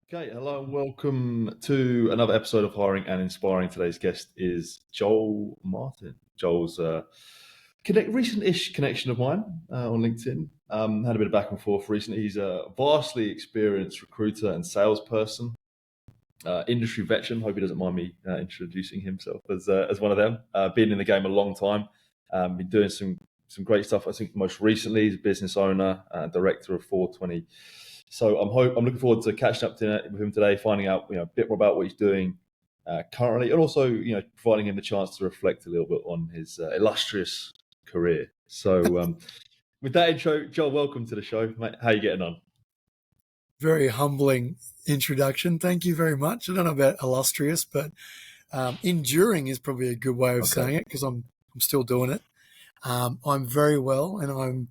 Okay, hello and welcome to another episode of Hiring and Inspiring. Today's guest is Joel Martin. Joel's recent-ish connection of mine on LinkedIn. Had a bit of back and forth recently. He's a vastly experienced recruiter and salesperson, industry veteran. Hope he doesn't mind me introducing himself as one of them. Been in the game a long time. Been doing some great stuff. I think most recently he's a business owner, director of 420. So I'm looking forward to catching up with him today, finding out a bit more about what he's doing currently, and also providing him the chance to reflect a little bit on his illustrious career. So with that intro, Joel, welcome to the show, mate. How are you getting on? Very humbling introduction. Thank you very much. I don't know about illustrious, but enduring is probably a good way of saying it because I'm still doing it. I'm very well, and I'm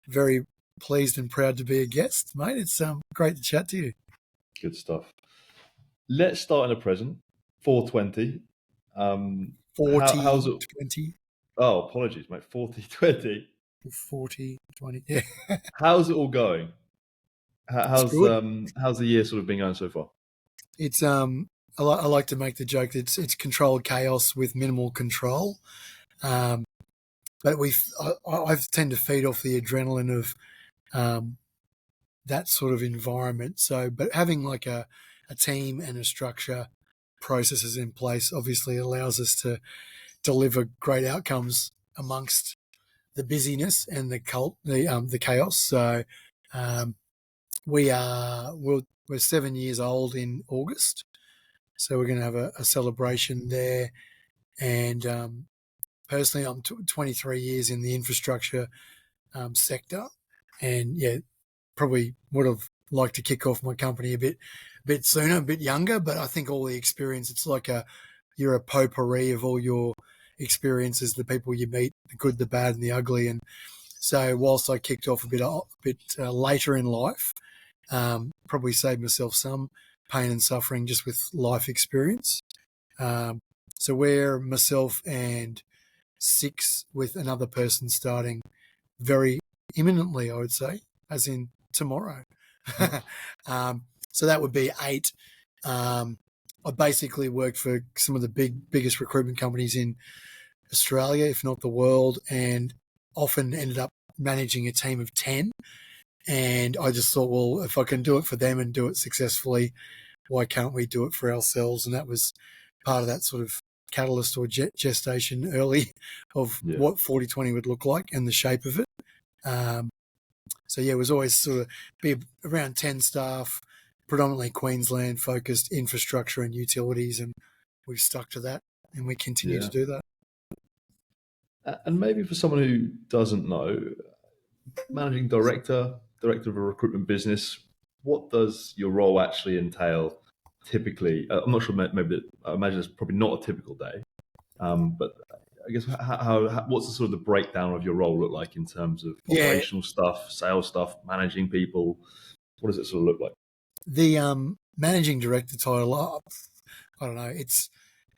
very pleased and proud to be a guest, mate. It's great to chat to you. Good stuff. Let's start in the present. 420. 40, How's it? 20. Oh, apologies, mate. 4020. 40, 20. Yeah, How's it all going? it's How's good. how's the year sort of been going so far? It's I like to make the joke that it's controlled chaos with minimal control. But I tend to feed off the adrenaline of that sort of environment. So, but having like a team and a structure, processes in place, obviously allows us to deliver great outcomes amongst the busyness and the chaos. So, we're 7 years old in August, so we're going to have a celebration there. And personally, I'm 23 years in the infrastructure sector, and yeah, probably would have liked to kick off my company a bit sooner, a bit younger. But I think all the experience, it's like you're a potpourri of all your experiences, the people you meet, the good, the bad, and the ugly. And so, whilst I kicked off a bit later in life, probably saved myself some pain and suffering just with life experience. So we're myself and 6 with another person starting very imminently, I would say, as in tomorrow. So that would be 8. I basically worked for some of the biggest recruitment companies in Australia, if not the world, and often ended up managing a team of 10. And I just thought, well, if I can do it for them and do it successfully, why can't we do it for ourselves? And that was part of that sort of catalyst or gestation early of what 40/20 would look like and the shape of it. So yeah, it was always sort of be around 10 staff, predominantly Queensland focused infrastructure and utilities, and we've stuck to that and we continue to do that. And maybe for someone who doesn't know, managing director of a recruitment business, what does your role actually entail typically? I'm not sure, maybe I imagine it's probably not a typical day, but I guess what's the sort of the breakdown of your role look like in terms of operational stuff, sales stuff, managing people? What does it sort of look like? The managing director title, I don't know.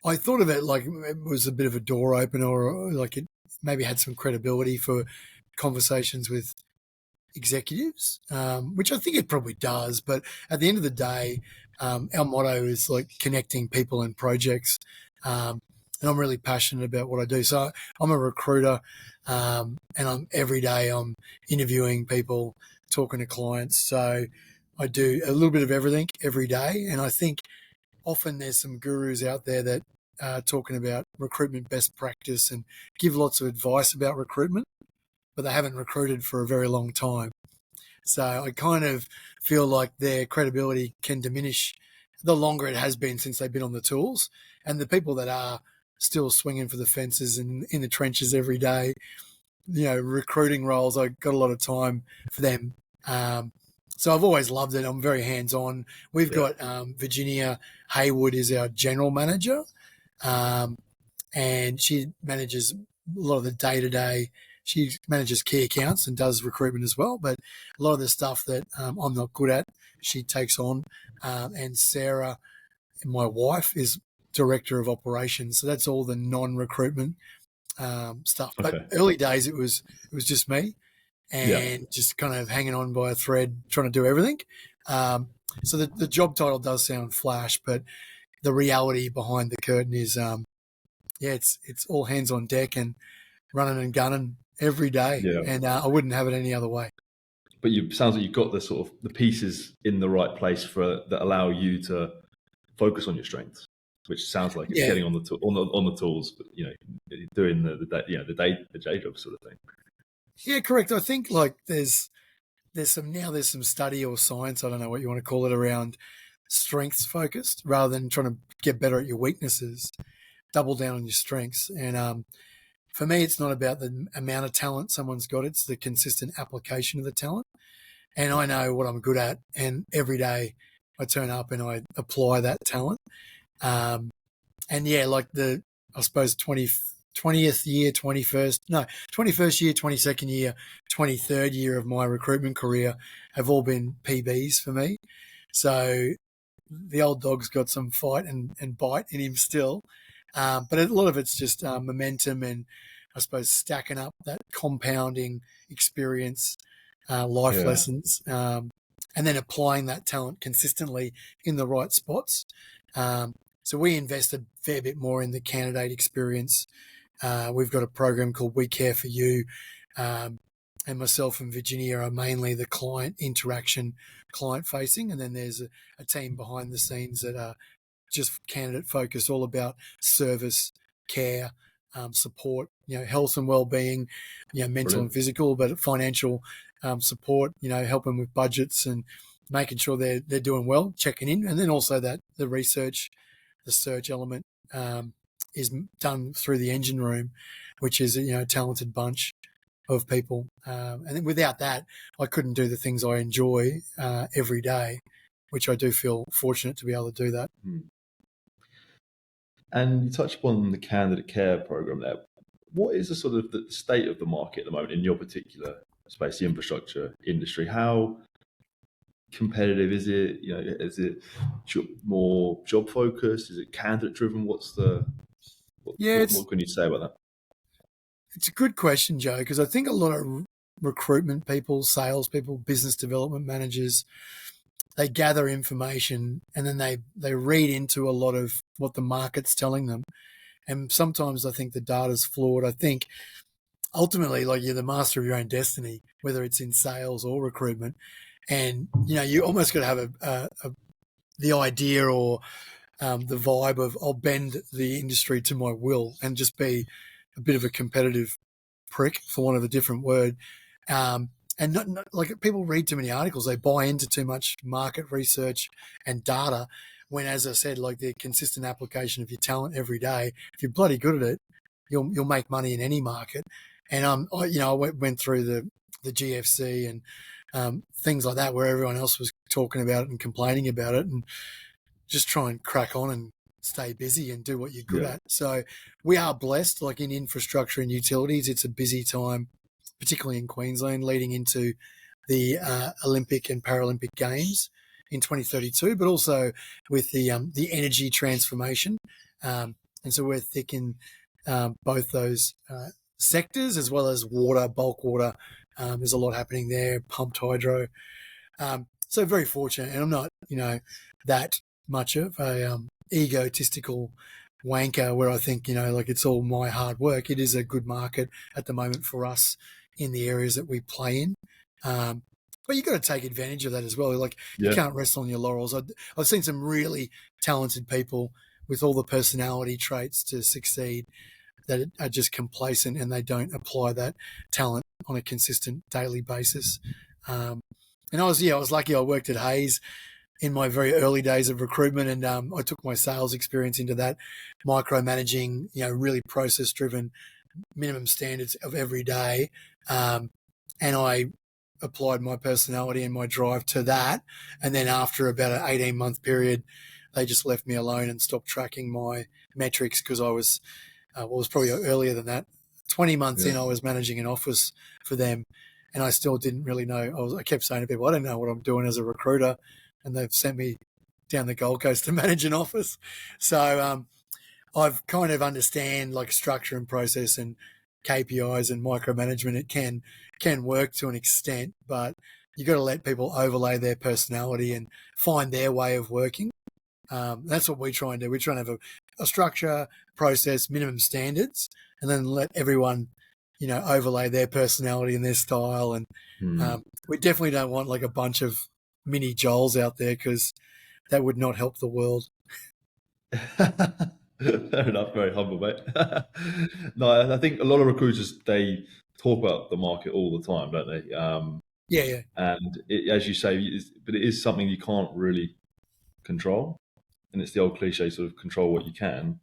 I thought of it like it was a bit of a door opener, or like it maybe had some credibility for conversations with executives, which I think it probably does. But at the end of the day, our motto is like connecting people and projects. And I'm really passionate about what I do. So I'm a recruiter, and every day I'm interviewing people, talking to clients. So I do a little bit of everything every day. And I think often there's some gurus out there that are talking about recruitment best practice and give lots of advice about recruitment, but they haven't recruited for a very long time. So I kind of feel like their credibility can diminish the longer it has been since they've been on the tools. And the people that are still swinging for the fences and in the trenches every day, recruiting roles, I got a lot of time for them. So I've always loved it. I'm very hands-on. We've got Virginia Haywood is our general manager, and she manages a lot of the day-to-day. She manages key accounts and does recruitment as well, but a lot of the stuff that I'm not good at, she takes on. And Sarah, my wife, is director of operations, so that's all the non-recruitment stuff. But early days, it was just me, and just kind of hanging on by a thread, trying to do everything. So the job title does sound flash, but the reality behind the curtain is, it's all hands on deck and running and gunning every day, Yeah. and I wouldn't have it any other way. But sounds like you've got the sort of the pieces in the right place that allow you to focus on your strengths, which sounds like it's Yeah, getting on the tools, but doing the day job sort of thing. yeah, correct. I think like there's some study or science, I don't know what you want to call it, around strengths focused rather than trying to get better at your weaknesses. Double down on your strengths, and for me, it's not about the amount of talent someone's got; it's the consistent application of the talent. And I know what I'm good at, and every day I turn up and I apply that talent. Um, and yeah, like I suppose 20th year, 21st year, 22nd year, 23rd year of my recruitment career have all been PBs for me. So the old dog's got some fight and bite in him still. But a lot of it's just momentum and I suppose stacking up that compounding experience, life Yeah, lessons, and then applying that talent consistently in the right spots. So we invest a fair bit more in the candidate experience. We've got a program called We Care for You. And myself and Virginia are mainly the client interaction, client facing. And then there's a team behind the scenes that are just candidate focused, all about service, care, support, health and well-being, mental and brilliant. physical, but financial support, helping with budgets and making sure they're doing well, checking in. And then also that the research, the search element is done through the engine room, which is a talented bunch of people. And then without that, I couldn't do the things I enjoy every day, which I do feel fortunate to be able to do that. And you touched upon the candidate care program there. What is the sort of the state of the market at the moment in your particular space, the infrastructure industry? How competitive is it? Is it more job focused? Is it candidate driven? Yeah, What can you say about that? it's a good question, Joe, because I think a lot of recruitment people, sales people, business development managers, they gather information and then they read into a lot of what the market's telling them. And sometimes I think the data's flawed. I think ultimately, like, you're the master of your own destiny, whether it's in sales or recruitment. And, you almost got to have the idea or the vibe of I'll bend the industry to my will and just be a bit of a competitive prick, for want of a different word. And not like, people read too many articles, they buy into too much market research and data. When, as I said, like, the consistent application of your talent every day, if you're bloody good at it, you'll make money in any market. And I went through the GFC and things like that, where everyone else was talking about it and complaining about it, and just try and crack on and stay busy and do what you're good Yeah, at. So we are blessed, like in infrastructure and utilities, it's a busy time, particularly in Queensland, leading into the Olympic and Paralympic Games in 2032, but also with the energy transformation. And so we're thick in both those sectors, as well as water, bulk water. There's a lot happening there, pumped hydro. So very fortunate, and I'm not, that much of a egotistical wanker where I think, like, it's all my hard work. It is a good market at the moment for us in the areas that we play in. But you've got to take advantage of that as well. Like, you yeah, can't rest on your laurels. I've seen some really talented people with all the personality traits to succeed that are just complacent and they don't apply that talent on a consistent daily basis. And I was lucky. I worked at Hayes in my very early days of recruitment, and I took my sales experience into that, micromanaging, really process driven, minimum standards of every day. And I applied my personality and my drive to that. And then after about an 18-month period, they just left me alone and stopped tracking my metrics, because I was, was probably earlier than that. 20 months yeah, in, I was managing an office for them, and I still didn't really know. I kept saying to people, I don't know what I'm doing as a recruiter, and they've sent me down the Gold Coast to manage an office. So I've kind of understand, like, structure and process and KPIs and micromanagement. It can work to an extent, but you got to let people overlay their personality and find their way of working. That's what we try and do. We try and have a structure, process, minimum standards, and then let everyone, overlay their personality and their style. And we definitely don't want like a bunch of mini Joels out there, because that would not help the world. Fair enough. Very humble, mate. No, I think a lot of recruiters, they talk about the market all the time, don't they? Yeah. And as you say, but it is something you can't really control, and it's the old cliche, sort of control what you can.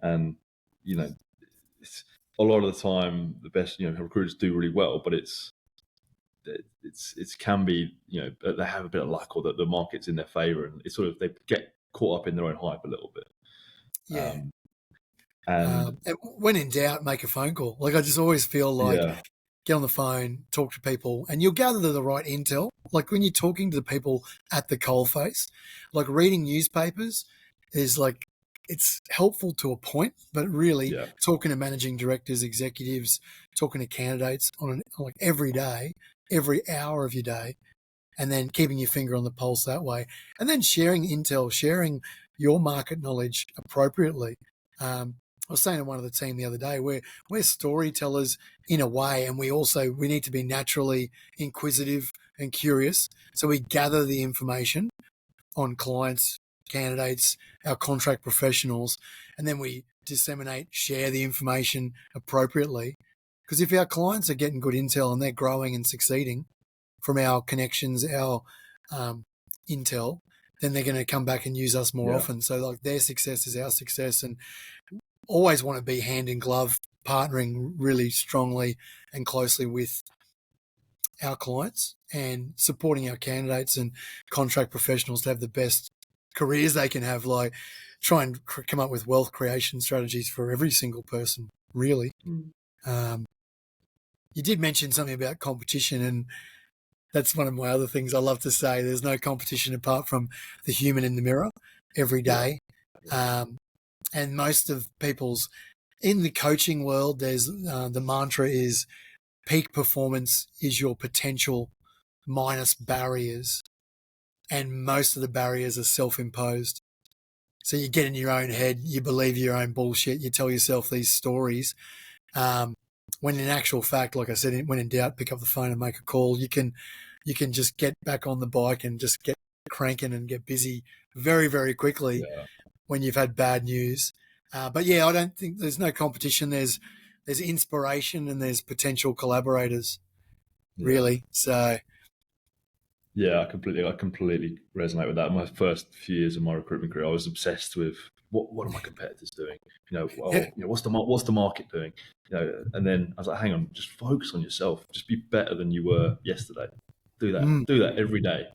And it's, a lot of the time, the best recruiters do really well, but it can be they have a bit of luck, or that the market's in their favor, and it's sort of they get caught up in their own hype a little bit. Yeah. And when in doubt, make a phone call. Like, I just always feel like, get on the phone, talk to people, and you'll gather the right intel. Like, when you're talking to the people at the coalface, like reading newspapers is like, it's helpful to a point, but really talking to managing directors, executives, talking to candidates like every day, every hour of your day, and then keeping your finger on the pulse that way, and then sharing intel, sharing your market knowledge appropriately. I was saying to one of the team the other day, we're storytellers in a way, and we need to be naturally inquisitive and curious. So we gather the information on clients, candidates, our contract professionals, and then we disseminate, share the information appropriately. Because if our clients are getting good intel and they're growing and succeeding from our connections, our intel, then they're going to come back and use us more often. So like, their success is our success, and always want to be hand in glove, partnering really strongly and closely with our clients and supporting our candidates and contract professionals to have the best careers they can have. Like, try and come up with wealth creation strategies for every single person, really. You did mention something about competition, and that's one of my other things I love to say. There's no competition apart from the human in the mirror every day. And most of people's, in the coaching world, there's the mantra is peak performance is your potential minus barriers. And most of the barriers are self-imposed. So you get in your own head, you believe your own bullshit, you tell yourself these stories. When in actual fact, like I said, when in doubt, pick up the phone and make a call. You can just get back on the bike and just get cranking and get busy very, very quickly when you've had bad news. But I don't think there's no competition. There's inspiration and there's potential collaborators, really. So. Yeah, I completely resonate with that. My first few years of my recruitment career, I was obsessed with what are my competitors doing? What's the market doing? And then I was like, hang on, just focus on yourself. Just be better than you were yesterday. Do that every day,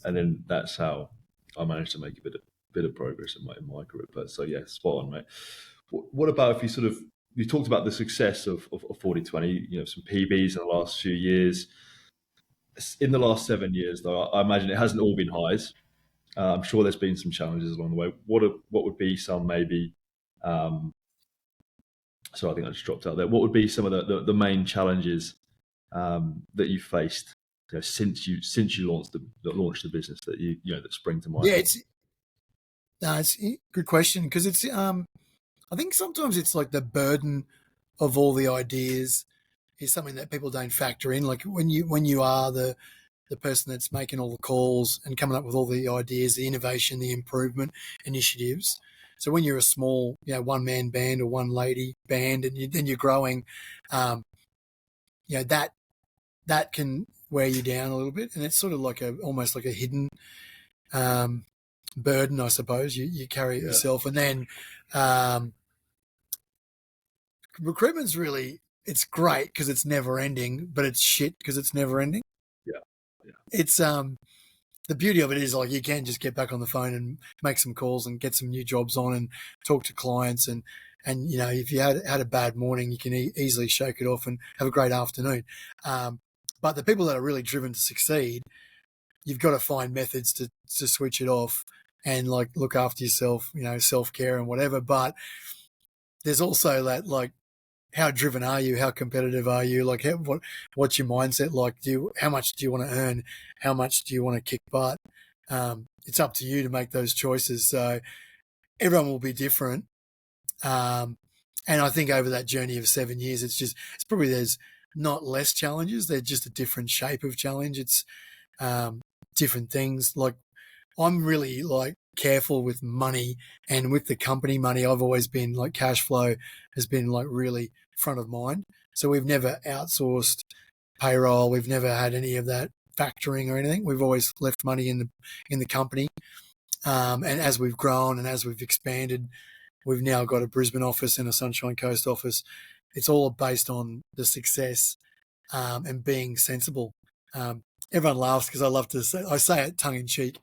and then that's how I managed to make a bit of progress in my career. But so spot on, mate. What about if you talked about the success of 40/20, some PBs in the last few years. In the last 7 years, though, I imagine it hasn't all been highs. I'm sure there's been some challenges along the way. What would be some maybe? So I think I just dropped out there. What would be some of the main challenges that you faced since you launched the business that spring to mind? Yeah, it's a good question, because it's I think sometimes it's like the burden of all the ideas is something that people don't factor in. Like, when you are the person that's making all the calls and coming up with all the ideas, the innovation, the improvement initiatives. So when you're a small, one-man band or one-lady band, and then you're growing, that can wear you down a little bit, and it's sort of like almost like a hidden burden, I suppose. You carry it yourself, and then recruitment's really, it's great because it's never ending, but it's shit because it's never ending. It's the beauty of it is, like, you can just get back on the phone and make some calls and get some new jobs on and talk to clients, and if you had a bad morning, you can easily shake it off and have a great afternoon. But the people that are really driven to succeed, you've got to find methods to switch it off and like look after yourself, self-care and whatever. But there's also that, like, how driven are you? How competitive are you? Like, what's your mindset like? How much do you want to earn? How much do you want to kick butt? It's up to you to make those choices. So everyone will be different. And I think over that journey of 7 years, it's probably there's not less challenges. They're just a different shape of challenge. It's different things. Like, I'm really like careful with money, and with the company money, I've always been like, cash flow has been like really front of mind. So we've never outsourced payroll. We've never had any of that factoring or anything. We've always left money in the company. And as we've grown and as we've expanded, we've now got a Brisbane office and a Sunshine Coast office. It's all based on the success and being sensible. Everyone laughs because I say it tongue in cheek,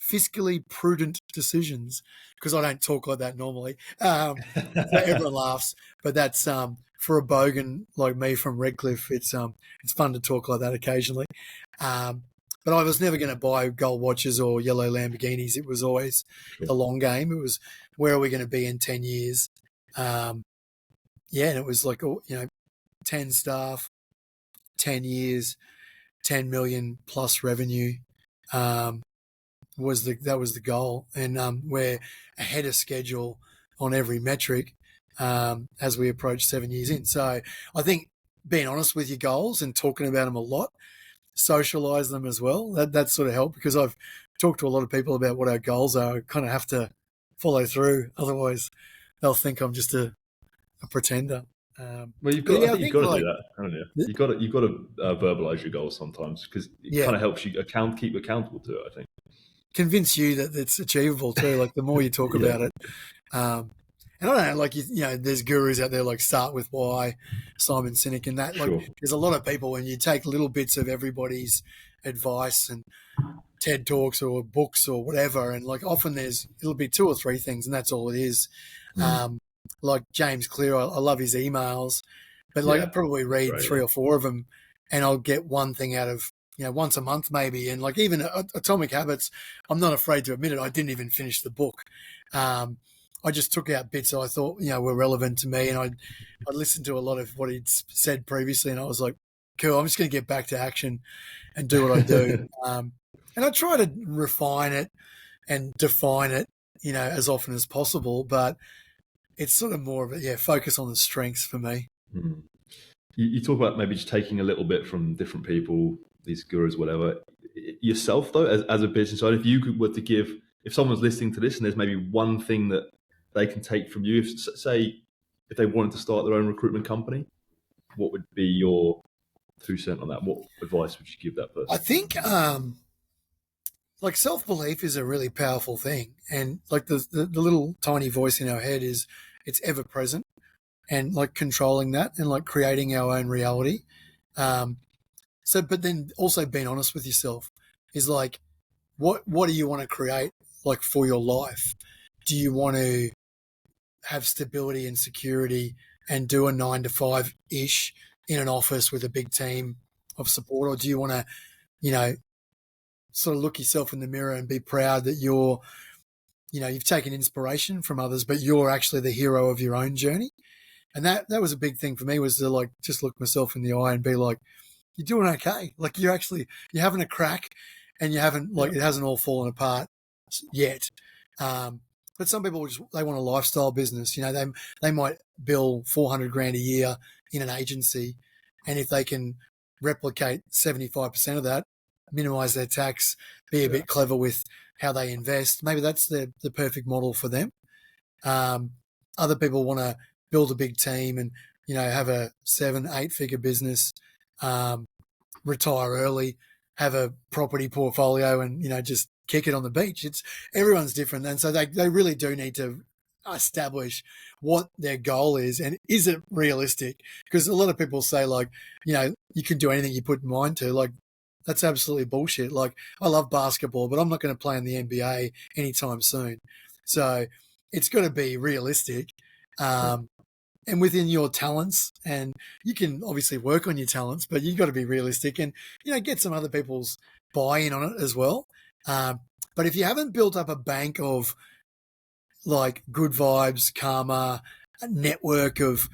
fiscally prudent decisions, because I don't talk like that normally. So everyone laughs, but that's for a bogan like me from Redcliffe. It's fun to talk like that occasionally. But I was never going to buy gold watches or yellow Lamborghinis. It was always the long game. It was, where are we going to be in 10 years? And it was like, 10 staff, 10 years, 10 million plus revenue. That was the goal. And we're ahead of schedule on every metric as we approach 7 years in. So I think being honest with your goals and talking about them a lot, socialize them as well. That sort of helped, because I've talked to a lot of people about what our goals are. I kind of have to follow through, otherwise they'll think I'm just a pretender. Well, I think you've got to do that, haven't you? You've got to verbalize your goals sometimes, because it kind of helps you keep accountable to it, I think. Convince you that it's achievable too. Like, the more you talk about it. And I don't know, like, there's gurus out there like Start With Why, Simon Sinek, and that. Like, there's a lot of people, when you take little bits of everybody's advice and TED Talks or books or whatever, and like, often it'll be 2 or 3 things, and that's all it is. Like James Clear, I love his emails, but like, I probably read 3 or 4 of them, and I'll get one thing out of, once a month maybe. And like, even Atomic Habits, I'm not afraid to admit it, I didn't even finish the book. I just took out bits I thought, were relevant to me, and I listened to a lot of what he'd said previously, and I was like, cool, I'm just going to get back to action and do what I do. And I try to refine it and define it, as often as possible, but it's sort of more of a focus on the strengths for me. Mm. You talk about maybe just taking a little bit from different people, these gurus, whatever. Yourself, though, as a business owner, if someone's listening to this and there's maybe one thing that they can take from you, if they wanted to start their own recruitment company, what would be your 2 cents on that? What advice would you give that person? I think like, self-belief is a really powerful thing, and like, the little tiny voice in our head it's ever present, and like, controlling that and like creating our own reality. But then also being honest with yourself is like, what do you want to create, like, for your life? Do you want to have stability and security and do a 9 to 5-ish in an office with a big team of support? Or do you want to, sort of look yourself in the mirror and be proud that you've taken inspiration from others, but you're actually the hero of your own journey? And that was a big thing for me, was to like, just look myself in the eye and be like, you're doing okay. Like, you're having a crack, and you haven't, like, it hasn't all fallen apart yet. But some people they want a lifestyle business. They might bill $400,000 a year in an agency, and if they can replicate 75% of that, minimize their tax, be a bit clever with how they invest, maybe that's the perfect model for them. Other people want to build a big team and, have a 7-8 figure business, retire early, have a property portfolio, and, just kick it on the beach. Everyone's different. And so they really do need to establish what their goal is, and is it realistic? Because a lot of people say, like, you can do anything you put your mind to. Like, that's absolutely bullshit. Like, I love basketball, but I'm not going to play in the NBA anytime soon. So it's got to be realistic, and within your talents. And you can obviously work on your talents, but you've got to be realistic and, get some other people's buy-in on it as well. But if you haven't built up a bank of, like, good vibes, karma, a network of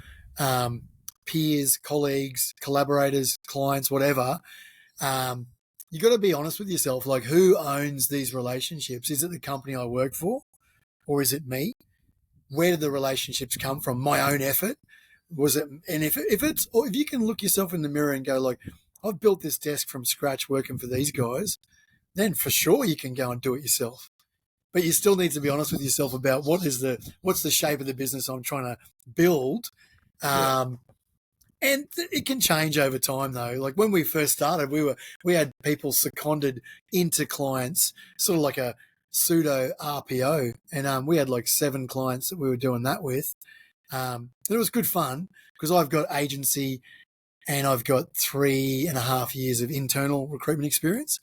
peers, colleagues, collaborators, clients, whatever, you got to be honest with yourself. Like, who owns these relationships? Is it the company I work for, or is it me? Where did the relationships come from? My own effort? Was it? And if it's, or if you can look yourself in the mirror and go like, I've built this desk from scratch working for these guys, then for sure you can go and do it yourself. But you still need to be honest with yourself about what's the shape of the business I'm trying to build. And it can change over time though. Like when we first started, we had people seconded into clients, sort of like a pseudo RPO, and we had like 7 clients that we were doing that with. It was good fun because I've got agency and I've got 3.5 years of internal recruitment experience.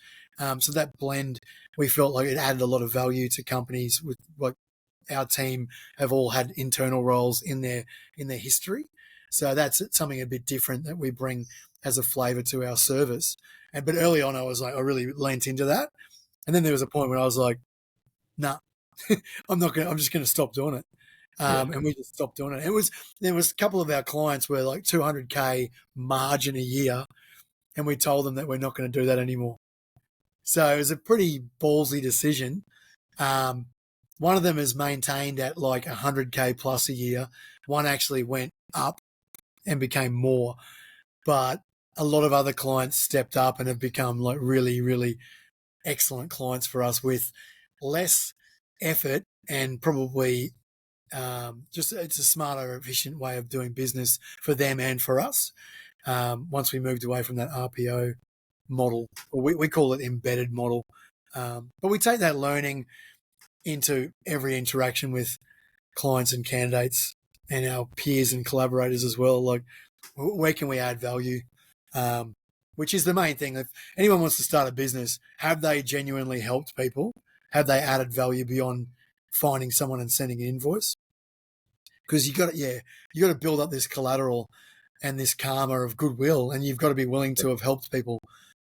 So that blend, we felt like it added a lot of value to companies. With like our team have all had internal roles in their history, so that's something a bit different that we bring as a flavour to our service. But early on, I really leant into that, and then there was a point where I was like, nah, I'm just going to stop doing it. And we just stopped doing it. There was a couple of our clients were like 200K margin a year, and we told them that we're not going to do that anymore. So it was a pretty ballsy decision. One of them is maintained at like 100K plus a year. One actually went up and became more, but a lot of other clients stepped up and have become like really, really excellent clients for us with less effort and probably just it's a smarter, efficient way of doing business for them and for us. Once we moved away from that RPO model, or we call it embedded model, but we take that learning into every interaction with clients and candidates and our peers and collaborators as well. Like, where can we add value? Which is the main thing. If anyone wants to start a business, have they genuinely helped people? Have they added value beyond finding someone and sending an invoice? Because you got to build up this collateral and this karma of goodwill, and you've got to be willing to have helped people,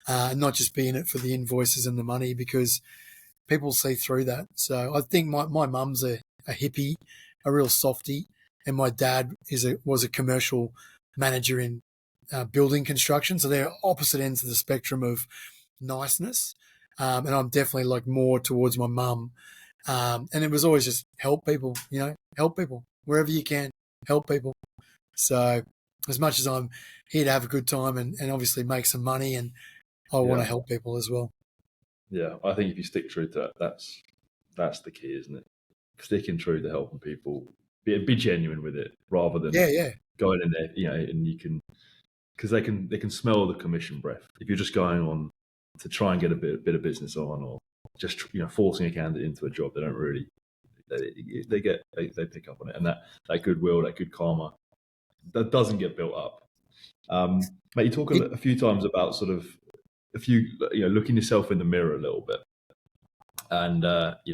not just be in it for the invoices and the money, because people see through that. So I think my mum's a hippie, a real softie, and my dad was a commercial manager in building construction. So they're opposite ends of the spectrum of niceness. And I'm definitely like more towards my mum. And it was always just help people, help people wherever you can, help people. So as much as I'm here to have a good time and obviously make some money, and I want to help people as well. Yeah, I think if you stick true to that, that's the key, isn't it? Sticking true to helping people, be genuine with it, rather than going in there, and you can, because they can smell the commission breath. If you're just going on to try and get a bit of business on, or just forcing a candidate into a job, they don't really, they pick up on it, and that goodwill, that good karma, that doesn't get built up. Mate, you talk a few times about sort of looking yourself in the mirror a little bit, and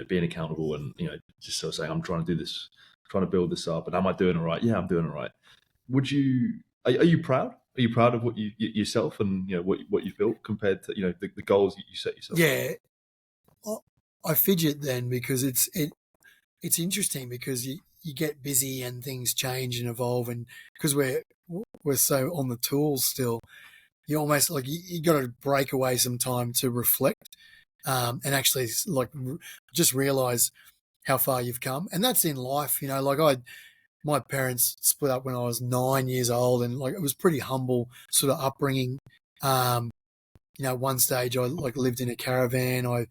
being accountable, and just sort of saying, I'm trying to do this, trying to build this up, and am I doing it right? Yeah, I'm doing it right. Are you proud? Are you proud of what you yourself and what you've built compared to the goals you set yourself? Yeah, I fidget then, because it's interesting, because you get busy and things change and evolve, and because we're so on the tools still, you almost like you got to break away some time to reflect, and actually like just realize how far you've come. And that's in life, like my parents split up when I was 9 years old, and like it was pretty humble sort of upbringing. One stage I like lived in a caravan. I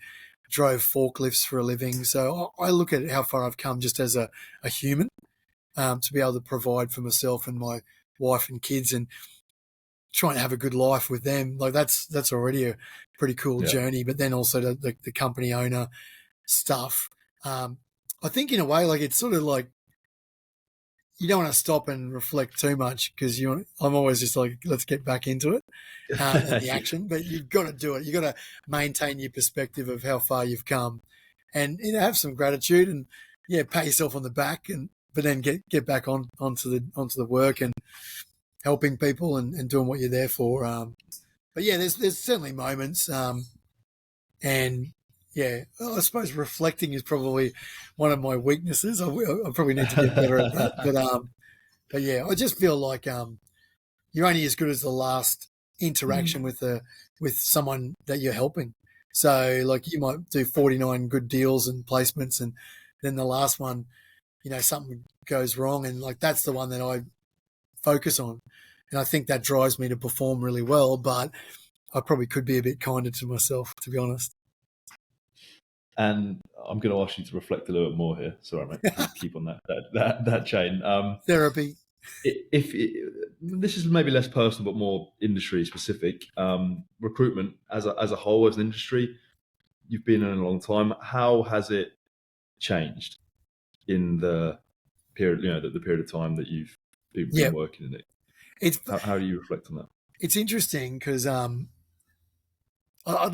drove forklifts for a living. So I look at how far I've come just as a human, to be able to provide for myself and my wife and kids, and trying to have a good life with them. Like that's already a pretty cool journey. But then also the company owner stuff. I think in a way, like it's sort of like, you don't want to stop and reflect too much, because I'm always just like, let's get back into it, and the action. But you've got to do it. You've got to maintain your perspective of how far you've come, and have some gratitude, and pat yourself on the back, but then get back onto the work and helping people and doing what you're there for. But there's certainly moments, and I suppose reflecting is probably one of my weaknesses. I probably need to get better at that. But I just feel like you're only as good as the last interaction with someone that you're helping. So like you might do 49 good deals and placements, and then the last one, something goes wrong, and like that's the one that I focus on. And I think that drives me to perform really well, but I probably could be a bit kinder to myself, to be honest. And I'm going to ask you to reflect a little bit more here. Sorry, mate. Keep on that chain. Therapy. If this is maybe less personal but more industry specific, recruitment as a whole, as an industry, you've been in a long time. How has it changed in the period, the period of time that you've been working in it? How do you reflect on that? It's interesting because I'd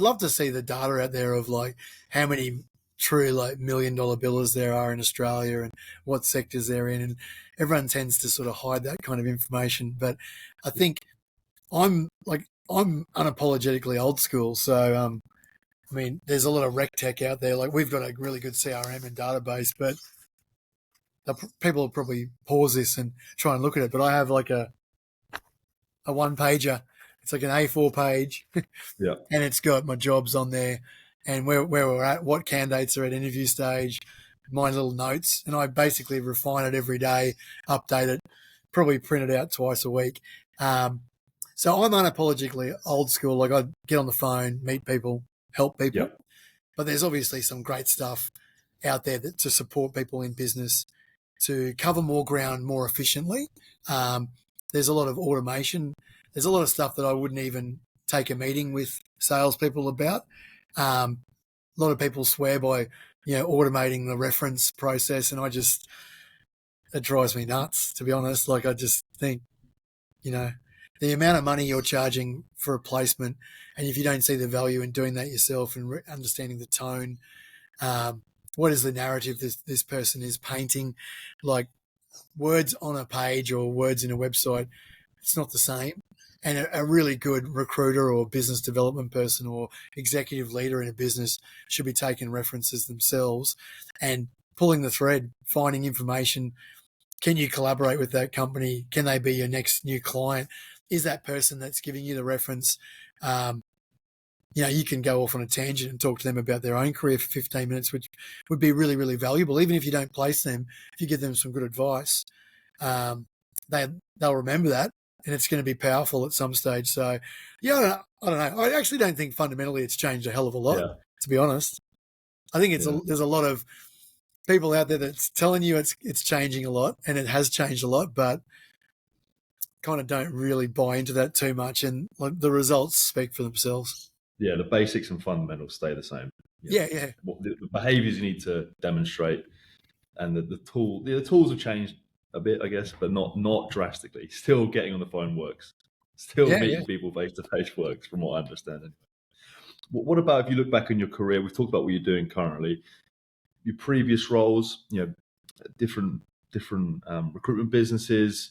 love to see the data out there of like how many true like $1 million billers there are in Australia and what sectors they're in, and everyone tends to sort of hide that kind of information. But I think I'm unapologetically old school, so I mean, there's a lot of rec tech out there. Like we've got a really good CRM and database, but people will probably pause this and try and look at it. But I have like a one pager. It's like an A4 page, yeah, and it's got my jobs on there and where we're at, what candidates are at interview stage, my little notes, and I basically refine it every day, update it, probably print it out twice a week. So I'm unapologetically old school. Like I get on the phone, meet people, help people. Yep. But there's obviously some great stuff out there to support people in business to cover more ground more efficiently. There's a lot of automation. There's a lot of stuff that I wouldn't even take a meeting with salespeople about. A lot of people swear by, automating the reference process, and it drives me nuts, to be honest. Like I just think, the amount of money you're charging for a placement, and if you don't see the value in doing that yourself and understanding the tone, what is the narrative this person is painting, like words on a page or words in a website, it's not the same. And a really good recruiter or business development person or executive leader in a business should be taking references themselves and pulling the thread, finding information. Can you collaborate with that company? Can they be your next new client? Is that person that's giving you the reference? You can go off on a tangent and talk to them about their own career for 15 minutes, which would be really, really valuable. Even if you don't place them, if you give them some good advice, they'll remember that, and it's going to be powerful at some stage. So, I don't know. I actually don't think fundamentally it's changed a hell of a lot, to be honest. I think there's a lot of people out there that's telling you it's changing a lot, and it has changed a lot, but kind of don't really buy into that too much, and like the results speak for themselves. Yeah, the basics and fundamentals stay the same. Yeah. The behaviours you need to demonstrate, and the tools have changed a bit, I guess, but not drastically. Still getting on the phone works. Still meeting people face to face works, from what I understand. Anyway. What about if you look back on your career? We've talked about what you're doing currently. Your previous roles, different recruitment businesses.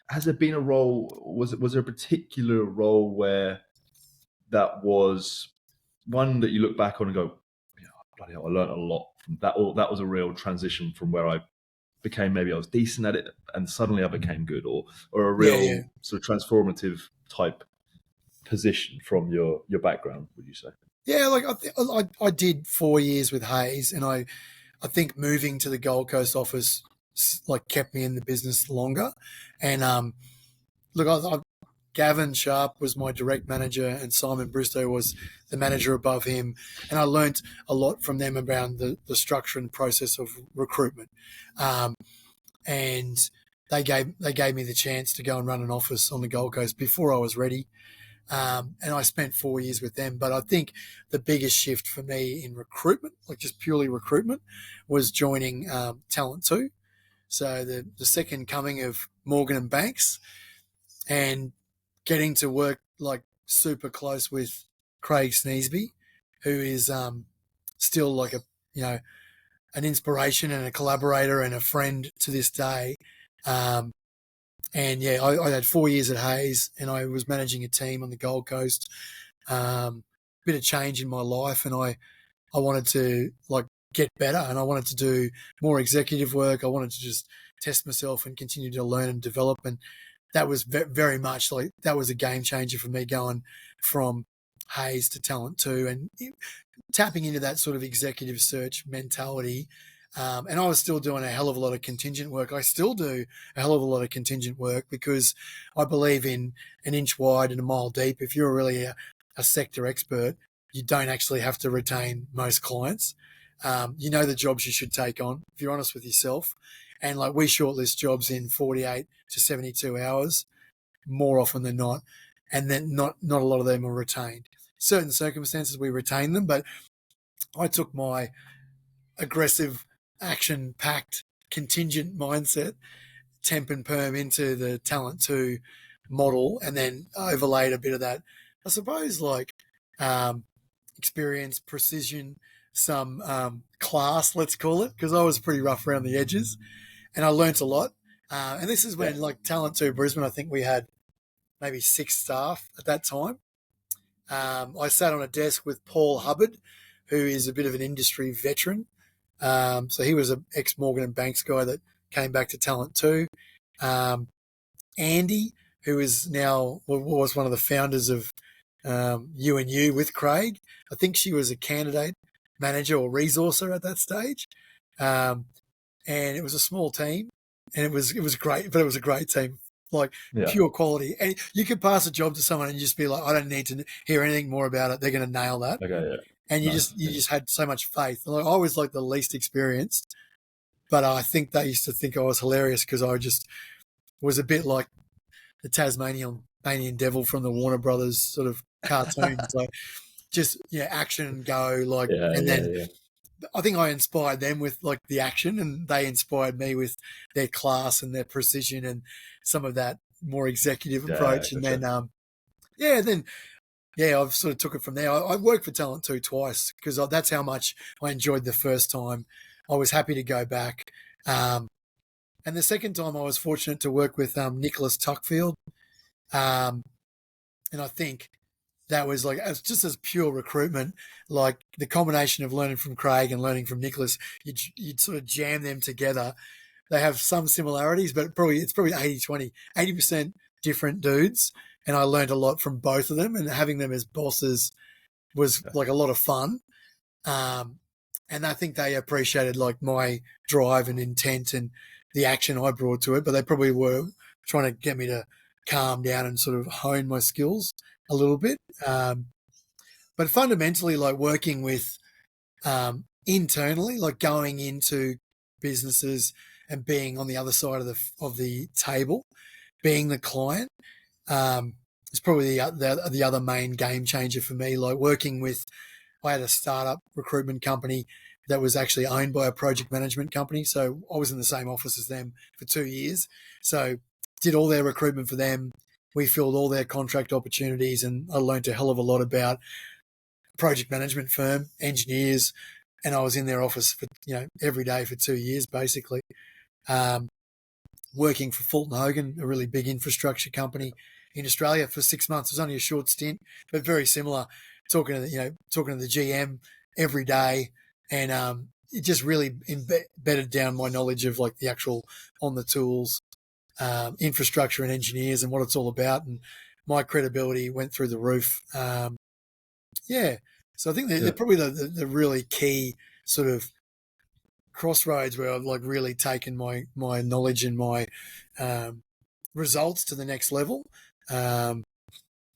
Has there been a role? Was there a particular role where that was one that you look back on and go, bloody hell, I learned a lot from that? Or that was a real transition from where I became, maybe I was decent at it and suddenly I became good, or a real sort of transformative type position from your background, would you say? Yeah, like I did 4 years with Hayes, and I think moving to the Gold Coast office like kept me in the business longer. And look, Gavin Sharp was my direct manager, and Simon Bristow was the manager above him, and I learnt a lot from them around the structure and process of recruitment. And they gave me the chance to go and run an office on the Gold Coast before I was ready. And I spent 4 years with them. But I think the biggest shift for me in recruitment, like just purely recruitment, was joining Talent 2. So the second coming of Morgan and Banks, and getting to work like super close with Craig Sneesby, who is still like an inspiration and a collaborator and a friend to this day. And I had 4 years at Hayes, and I was managing a team on the Gold Coast. Bit of change in my life, and I wanted to like get better, and I wanted to do more executive work. I wanted to just test myself and continue to learn and develop. And that was very much like, that was a game changer for me, going from Hayes to Talent 2 and tapping into that sort of executive search mentality. And I was still doing a hell of a lot of contingent work. I still do a hell of a lot of contingent work because I believe in an inch wide and a mile deep. If you're really a sector expert, you don't actually have to retain most clients. You know the jobs you should take on if you're honest with yourself. And like, we shortlist jobs in 48 to 72 hours more often than not. And then not a lot of them are retained. Certain circumstances we retain them, but I took my aggressive, action-packed, contingent mindset, temp and perm, into the Talent 2 model, and then overlaid a bit of that, I suppose, like experience, precision, some class, let's call it, because I was pretty rough around the edges, and I learnt a lot. And this is when, like, Talent 2 Brisbane, I think we had maybe 6 staff at that time. I sat on a desk with Paul Hubbard, who is a bit of an industry veteran. So he was an ex-Morgan and Banks guy that came back to Talent 2. Andy, who is now, was one of the founders of UNU with Craig. I think she was a candidate manager or resourcer at that stage. And it was a small team, and it was great, but it was a great team. Like, pure quality. And you could pass a job to someone and just be like, I don't need to hear anything more about it. They're going to nail that. Okay, yeah. And you just had so much faith. Like, I was like the least experienced, but I think they used to think I was hilarious because I just was a bit like the Tasmanian devil from the Warner Brothers sort of cartoons. Like, just, action and go. Like, then I think I inspired them with like the action, and they inspired me with their class and their precision and some of that more executive approach. And then, I've sort of took it from there. I worked for Talent 2 twice because that's how much I enjoyed the first time. I was happy to go back. And the second time I was fortunate to work with Nicholas Tuckfield. And I think that was like, just as pure recruitment, like the combination of learning from Craig and learning from Nicholas, you'd sort of jam them together. They have some similarities, but it's probably 80-20, 80% different dudes. And I learned a lot from both of them, and having them as bosses was like a lot of fun. And I think they appreciated like my drive and intent and the action I brought to it, but they probably were trying to get me to calm down and sort of hone my skills a little bit. But fundamentally, like, working with internally, like going into businesses and being on the other side of the table, being the client, is probably the other main game changer for me. Like, working with, I had a startup recruitment company that was actually owned by a project management company. So I was in the same office as them for 2 years. So did all their recruitment for them. We filled all their contract opportunities, and I learned a hell of a lot about project management firm, engineers, and I was in their office for, every day for 2 years, basically. Working for Fulton Hogan, a really big infrastructure company in Australia, for 6 months. It was only a short stint, but very similar. Talking to the GM every day, and it just really embedded down my knowledge of like the actual on the tools, infrastructure and engineers and what it's all about, and my credibility went through the roof. So I think they're probably the really key sort of crossroads where I've like really taken my knowledge and my results to the next level.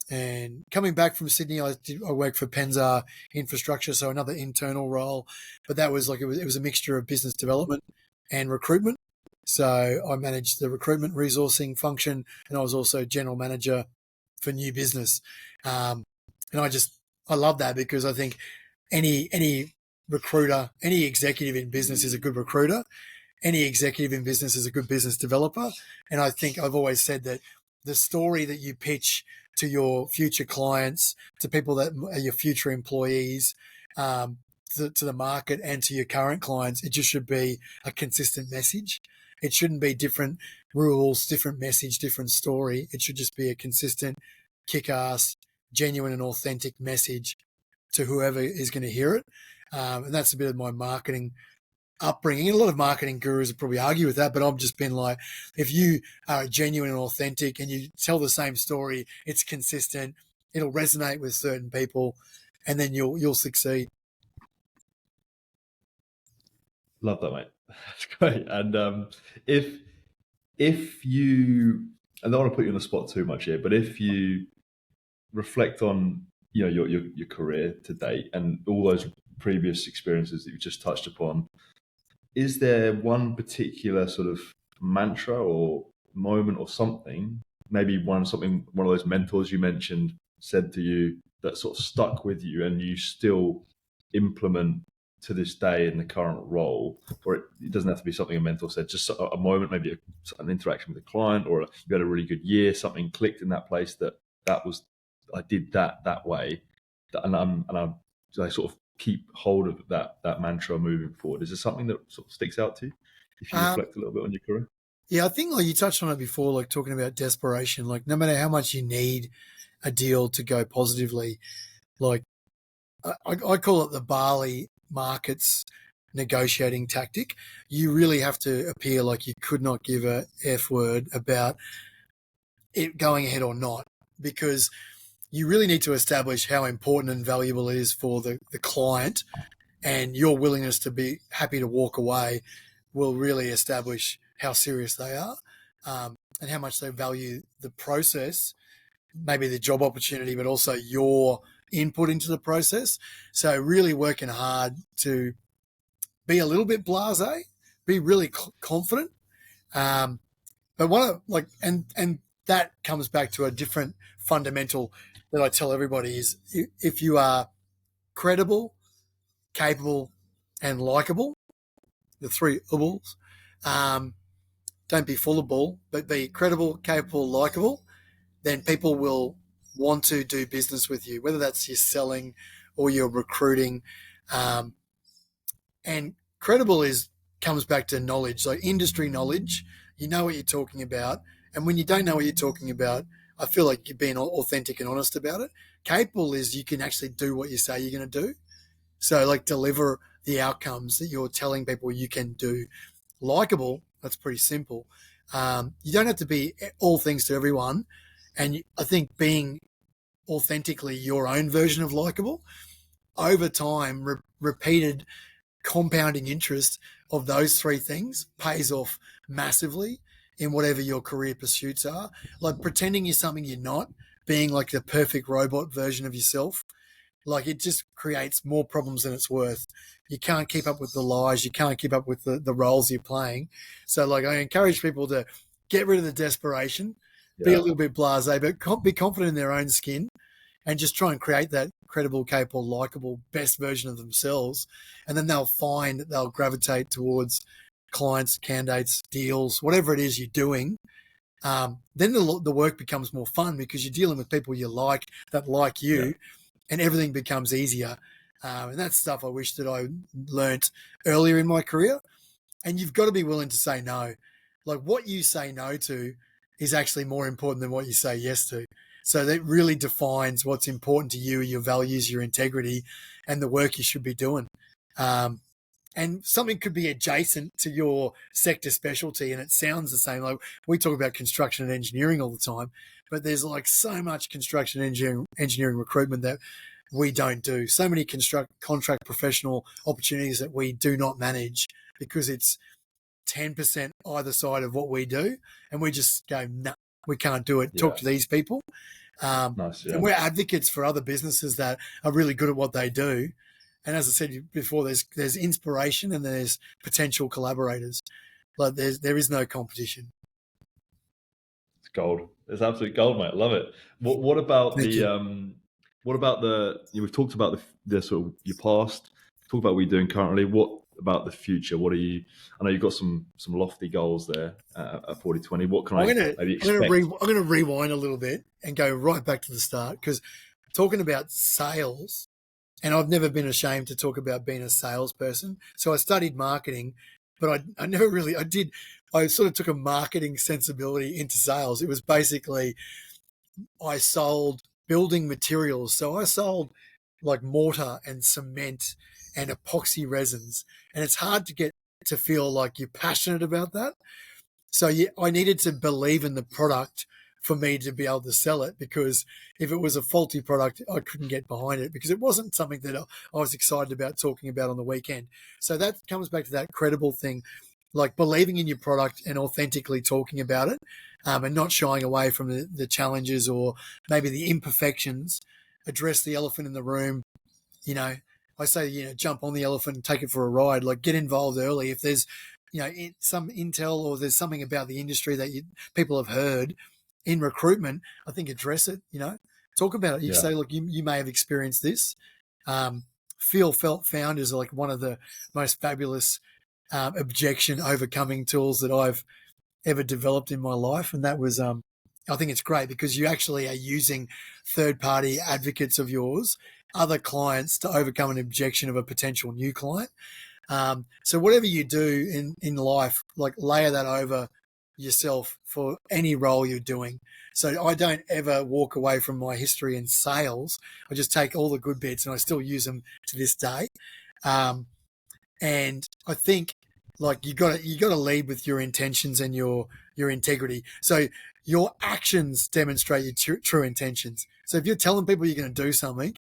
And coming back from Sydney, I worked for Penzar Infrastructure, so another internal role, but that was like, it was a mixture of business development and recruitment. So I managed the recruitment resourcing function, and I was also general manager for new business. And I love that, because I think any recruiter, any executive in business is a good recruiter. Any executive in business is a good business developer. And I think I've always said that the story that you pitch to your future clients, to people that are your future employees, to the market and to your current clients, it just should be a consistent message. It shouldn't be different rules, different message, different story. It should just be a consistent, kick-ass, genuine and authentic message to whoever is going to hear it. And that's a bit of my marketing upbringing. And a lot of marketing gurus would probably argue with that, but I've just been like, if you are genuine and authentic and you tell the same story, it's consistent, it'll resonate with certain people, and then you'll succeed. Love that, mate. That's great. And if you, I don't want to put you on the spot too much here, but if you reflect on your career to date and all those previous experiences that you just touched upon, is there one particular sort of mantra or moment or something, maybe one of those mentors you mentioned said to you that sort of stuck with you and you still implement to this day in the current role? Or it doesn't have to be something a mentor said, just a moment, maybe an interaction with a client, or you had a really good year, something clicked in that place that was, I did that way, I sort of keep hold of that mantra moving forward. Is there something that sort of sticks out to you if you reflect a little bit on your career? Yeah, I think like you touched on it before, like talking about desperation. Like no matter how much you need a deal to go positively, like I call it the barley markets negotiating tactic. You really have to appear like you could not give a F word about it going ahead or not, because you really need to establish how important and valuable it is for the client, and your willingness to be happy to walk away will really establish how serious they are, and how much they value the process, maybe the job opportunity, but also your input into the process. So really working hard to be a little bit blasé, be really confident. But one of and that comes back to a different fundamental that I tell everybody is, if you are credible, capable, and likable, the three ables, don't be full of bull, but be credible, capable, likable, then people will want to do business with you, whether that's you're selling or you're recruiting. And credible comes back to knowledge, like industry knowledge. You know what you're talking about. And when you don't know what you're talking about, I feel like you're being authentic and honest about it. Capable is you can actually do what you say you're going to do. So like deliver the outcomes that you're telling people you can do. Likable, that's pretty simple. You don't have to be all things to everyone. And I think being authentically your own version of likable, over time, repeated compounding interest of those three things pays off massively in whatever your career pursuits are. Like pretending you're something you're not, being like the perfect robot version of yourself, like it just creates more problems than it's worth. You can't keep up with the lies. You can't keep up with the roles you're playing. So like I encourage people to get rid of the desperation, be a little bit blasé, but be confident in their own skin, and just try and create that credible, capable, likable, best version of themselves. And then they'll find that they'll gravitate towards clients, candidates, deals, whatever it is you're doing. Then the work becomes more fun because you're dealing with people you like, that like you, and everything becomes easier. And that's stuff I wish that I learnt earlier in my career. And you've got to be willing to say no. Like what you say no to is actually more important than what you say yes to. So that really defines what's important to you, your values, your integrity, and the work you should be doing. And something could be adjacent to your sector specialty, and it sounds the same. Like we talk about construction and engineering all the time, but there's like so much construction engineering recruitment that we don't do. So many contract professional opportunities that we do not manage because it's 10% either side of what we do, and we just go, no, we can't do it. Talk to these people. Nice, and we're advocates for other businesses that are really good at what they do. And as I said before, there's inspiration and there's potential collaborators. Like there is no competition. It's gold. It's absolute gold, mate. I love it. What about Thank we've talked about the sort of your past, talked about what you're doing currently. What about the future? What are you? I know you've got some lofty goals there at 40/20. What can maybe expect? I'm going to rewind a little bit and go right back to the start, because talking about sales, and I've never been ashamed to talk about being a salesperson. So I studied marketing, but I never really, I sort of took a marketing sensibility into sales. It was basically, I sold building materials. So I sold like mortar and cement and epoxy resins. And it's hard to get to feel like you're passionate about that. So I needed to believe in the product for me to be able to sell it, because if it was a faulty product, I couldn't get behind it because it wasn't something that I was excited about talking about on the weekend. So that comes back to that credible thing, like believing in your product and authentically talking about it, and not shying away from the challenges or maybe the imperfections. Address the elephant in the room. I say, jump on the elephant and take it for a ride. Like, get involved early. If there's, some intel or there's something about the industry that people have heard in recruitment, I think address it. Talk about it. You say, look, you may have experienced this. Feel, felt, found is like one of the most fabulous objection overcoming tools that I've ever developed in my life, and that was I think it's great because you actually are using third-party advocates of yours, other clients, to overcome an objection of a potential new client. So whatever you do in life, like layer that over yourself for any role you're doing. So I don't ever walk away from my history in sales. I just take all the good bits and I still use them to this day. And I think like you got to lead with your intentions and your integrity. So your actions demonstrate your true intentions. So if you're telling people you're going to do something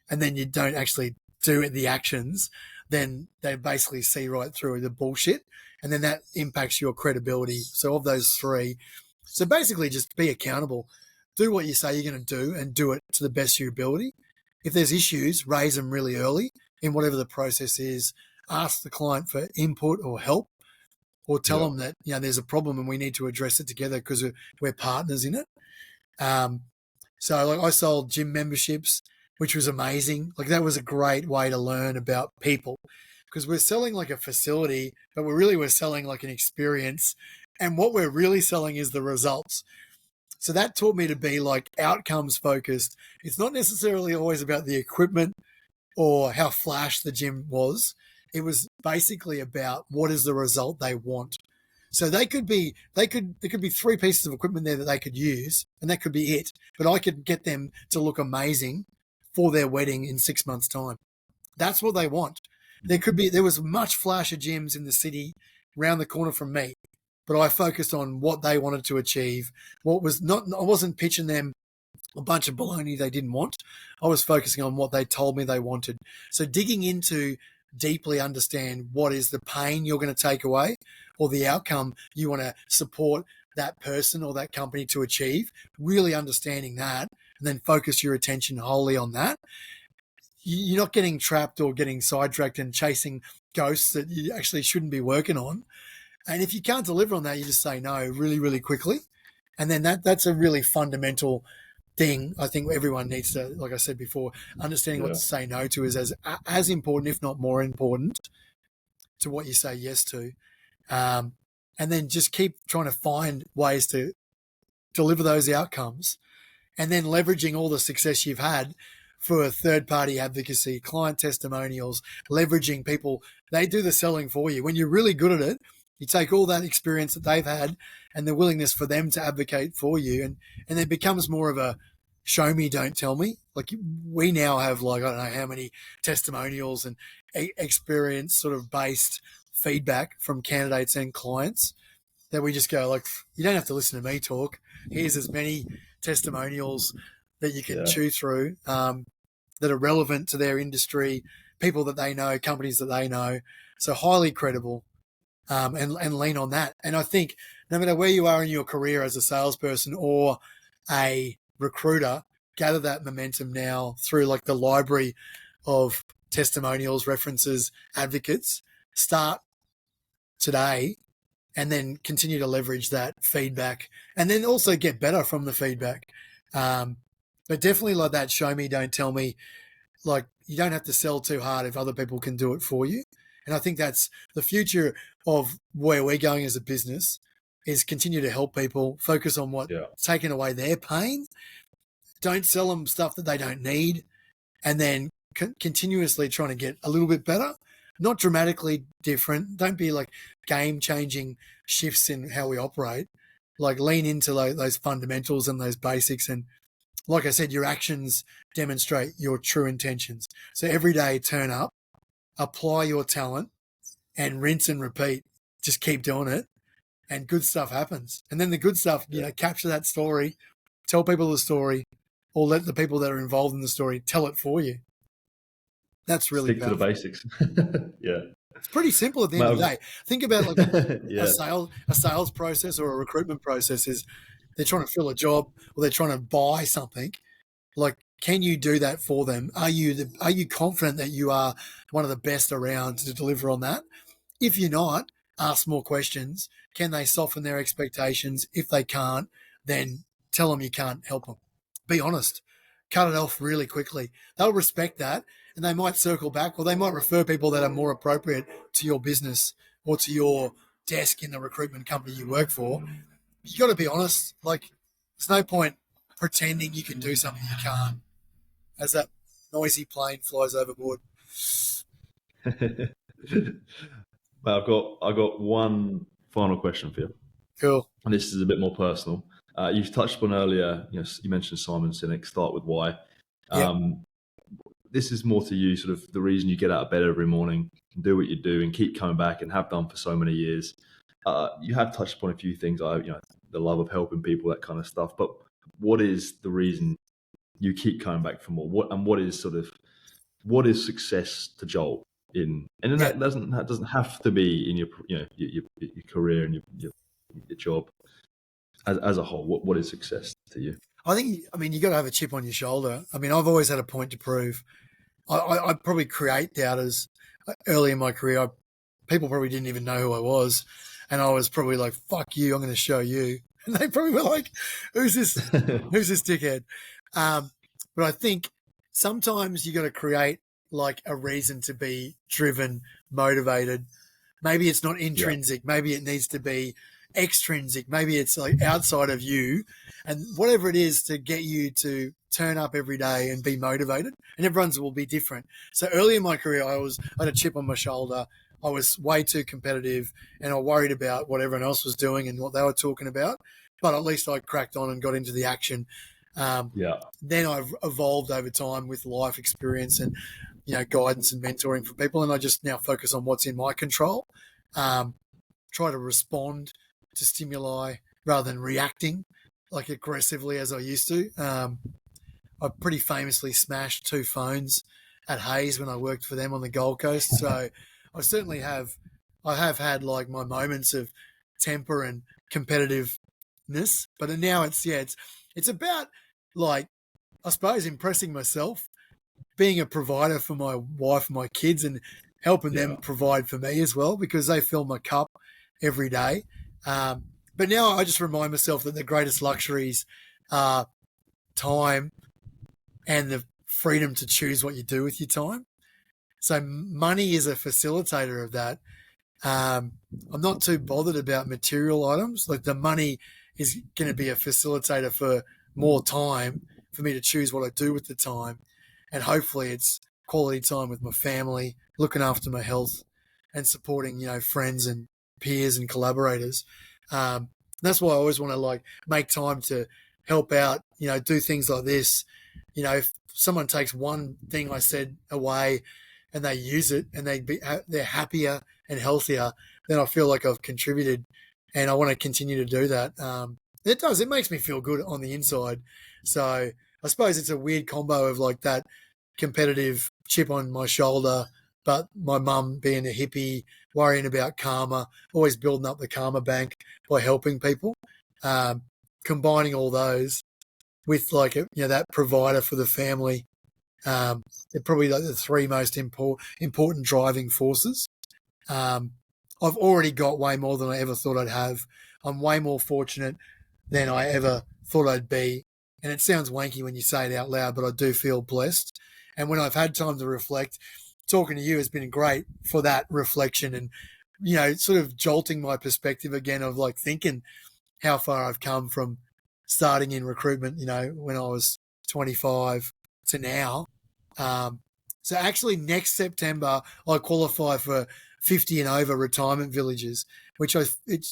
and then you don't actually do the actions, then they basically see right through the bullshit, and then that impacts your credibility. So of those three, so basically just be accountable. Do what you say you're going to do and do it to the best of your ability. If there's issues, raise them really early in whatever the process is. Ask the client for input or help, or tell them that there's a problem and we need to address it together because we're partners in it. So like I sold gym memberships, which was amazing. Like that was a great way to learn about people, because we're selling like a facility, but we're selling like an experience. And what we're really selling is the results. So that taught me to be like outcomes focused. It's not necessarily always about the equipment or how flash the gym was. It was basically about what is the result they want. So there could be 3 pieces of equipment there that they could use, and that could be it. But I could get them to look amazing for their wedding in 6 months' time. That's what they want. There was much flasher gyms in the city around the corner from me, but I focused on what they wanted to achieve. I wasn't pitching them a bunch of baloney they didn't want. I was focusing on what they told me they wanted. So digging into deeply understand what is the pain you're going to take away or the outcome you want to support that person or that company to achieve, really understanding that, and then focus your attention wholly on that. You're not getting trapped or getting sidetracked and chasing ghosts that you actually shouldn't be working on. And if you can't deliver on that, you just say no really, really quickly. And then that's a really fundamental thing. I think everyone needs to, like I said before, understanding what to say no to is as important, if not more important, to what you say yes to. And then just keep trying to find ways to deliver those outcomes, and then leveraging all the success you've had for third-party advocacy, client testimonials, leveraging people. They do the selling for you. When you're really good at it, you take all that experience that they've had and the willingness for them to advocate for you, and it becomes more of a show me, don't tell me. Like we now have like, I don't know how many testimonials and experience sort of based feedback from candidates and clients that we just go like, you don't have to listen to me talk. Here's as many testimonials that you can chew through that are relevant to their industry, people that they know, companies that they know. So highly credible, and lean on that. And I think no matter where you are in your career as a salesperson or a recruiter, gather that momentum now through like the library of testimonials, references, advocates. Start today and then continue to leverage that feedback, and then also get better from the feedback. But definitely like that show me, don't tell me. Like you don't have to sell too hard if other people can do it for you. And I think that's the future of where we're going as a business, is continue to help people, focus on what taking away their pain. Don't sell them stuff that they don't need, and then continuously trying to get a little bit better, not dramatically different. Don't be like game-changing shifts in how we operate. Like lean into those fundamentals and those basics. And like I said, your actions demonstrate your true intentions. So every day turn up, apply your talent, and rinse and repeat. Just keep doing it, and good stuff happens. And then the good stuff, capture that story, tell people the story, or let the people that are involved in the story tell it for you. That's really Stick powerful. to the basics. Yeah. It's pretty simple at the end of the day. Think about like Yeah. a sales process or a recruitment process is they're trying to fill a job or they're trying to buy something. Like, can you do that for them? Are you confident that you are one of the best around to deliver on that? If you're not, ask more questions. Can they soften their expectations? If they can't, then tell them you can't help them. Be honest. Cut it off really quickly. They'll respect that, and they might circle back, or they might refer people that are more appropriate to your business or to your desk in the recruitment company you work for. You got to be honest. Like, there's no point pretending you can do something you can't. As that noisy plane flies overboard. Well, I've got one final question for you. Cool. And this is a bit more personal. You touched on earlier, you mentioned Simon Sinek, start with why. This is more to you, sort of the reason you get out of bed every morning and do what you do and keep coming back and have done for so many years. You have touched upon a few things, the love of helping people, that kind of stuff. But what is the reason you keep coming back for more? What is success to Joel? That doesn't have to be in your career and your job as a whole. What is success to you? I think, you got to have a chip on your shoulder. I've always had a point to prove. I probably create doubters early in my career. People probably didn't even know who I was. And I was probably like, fuck you, I'm going to show you. And they probably were like, who's this dickhead? But I think sometimes you got to create like a reason to be driven, motivated. Maybe it's not intrinsic. Yeah. Maybe it needs to be extrinsic. Maybe it's like outside of you, and whatever it is to get you to turn up every day and be motivated. And everyone's will be different. So early in my career, I had a chip on my shoulder. I was way too competitive, and I worried about what everyone else was doing and what they were talking about. But at least I cracked on and got into the action. Then I've evolved over time with life experience and guidance and mentoring for people, and I just now focus on what's in my control. Try to respond to stimuli rather than reacting like aggressively as I used to. I pretty famously smashed 2 phones at Hayes when I worked for them on the Gold Coast. So I certainly have had like my moments of temper and competitiveness, but now it's about like, I suppose, impressing myself, being a provider for my wife and my kids, and helping them provide for me as well, because they fill my cup every day. But now I just remind myself that the greatest luxuries are time and the freedom to choose what you do with your time. So money is a facilitator of that. I'm not too bothered about material items. Like, the money is going to be a facilitator for more time for me to choose what I do with the time. And hopefully it's quality time with my family, looking after my health, and supporting, friends and peers and collaborators. That's why I always want to like make time to help out, do things like this. If someone takes one thing I said away and they use it and they're happier and healthier, then I feel like I've contributed, and I want to continue to do that. It makes me feel good on the inside. So I suppose it's a weird combo of like that competitive chip on my shoulder, but my mum being a hippie, worrying about karma, always building up the karma bank by helping people, combining all those with like that provider for the family. They're probably like the 3 most important driving forces. I've already got way more than I ever thought I'd have. I'm way more fortunate than I ever thought I'd be. And it sounds wanky when you say it out loud, but I do feel blessed. And when I've had time to reflect, talking to you has been great for that reflection and, sort of jolting my perspective again of like thinking how far I've come from starting in recruitment, when I was 25 to now. So actually next September, I qualify for 50 and over retirement villages, which it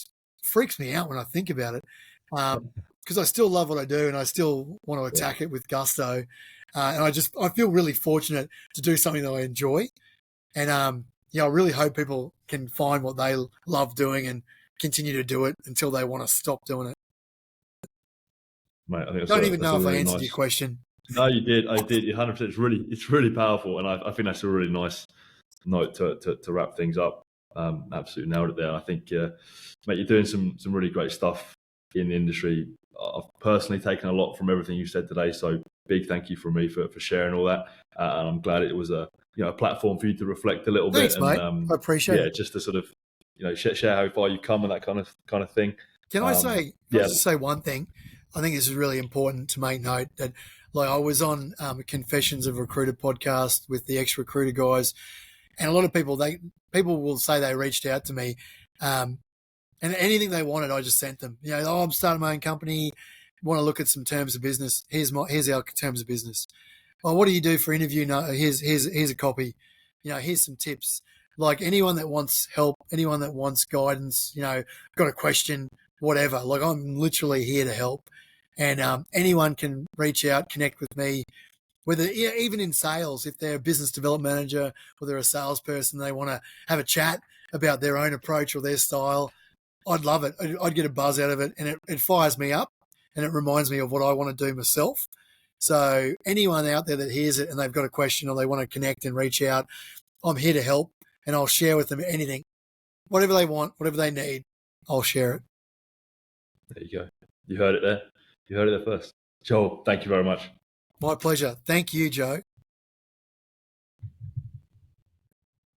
freaks me out when I think about it. Because I still love what I do and I still want to attack it with gusto. And I feel really fortunate to do something that I enjoy. And, I really hope people can find what they love doing and continue to do it until they want to stop doing it. Mate, I think Don't even that's know a if I really answered nice. your question. No, you did. I did. 100%. It's really powerful, and I think that's a really nice note to wrap things up. Absolutely nailed it there. I think, mate, you're doing some really great stuff in the industry. I've personally taken a lot from everything you said today, so big thank you from me for sharing all that. And I'm glad it was a platform for you to reflect a little Thanks, bit, and mate. I appreciate it. just to sort of share how far you've come and that kind of thing. Can I just say one thing? I think this is really important to make note that, like, I was on a Confessions of a Recruiter podcast with the ex-recruiter guys, and a lot of people will say they reached out to me, and anything they wanted, I just sent them. I'm starting my own company. Want to look at some terms of business? Here's our terms of business. Well, what do you do for interview? No, here's a copy. Here's some tips. Like, anyone that wants help, anyone that wants guidance, got a question, whatever. Like, I'm literally here to help, and anyone can reach out, connect with me. Whether even in sales, if they're a business development manager or they're a salesperson, they want to have a chat about their own approach or their style, I'd love it. I'd get a buzz out of it, and it fires me up, and it reminds me of what I want to do myself. So anyone out there that hears it and they've got a question or they want to connect and reach out, I'm here to help, and I'll share with them anything. Whatever they want, whatever they need, I'll share it. There you go. You heard it there. You heard it there first. Joel, thank you very much. My pleasure. Thank you, Joe.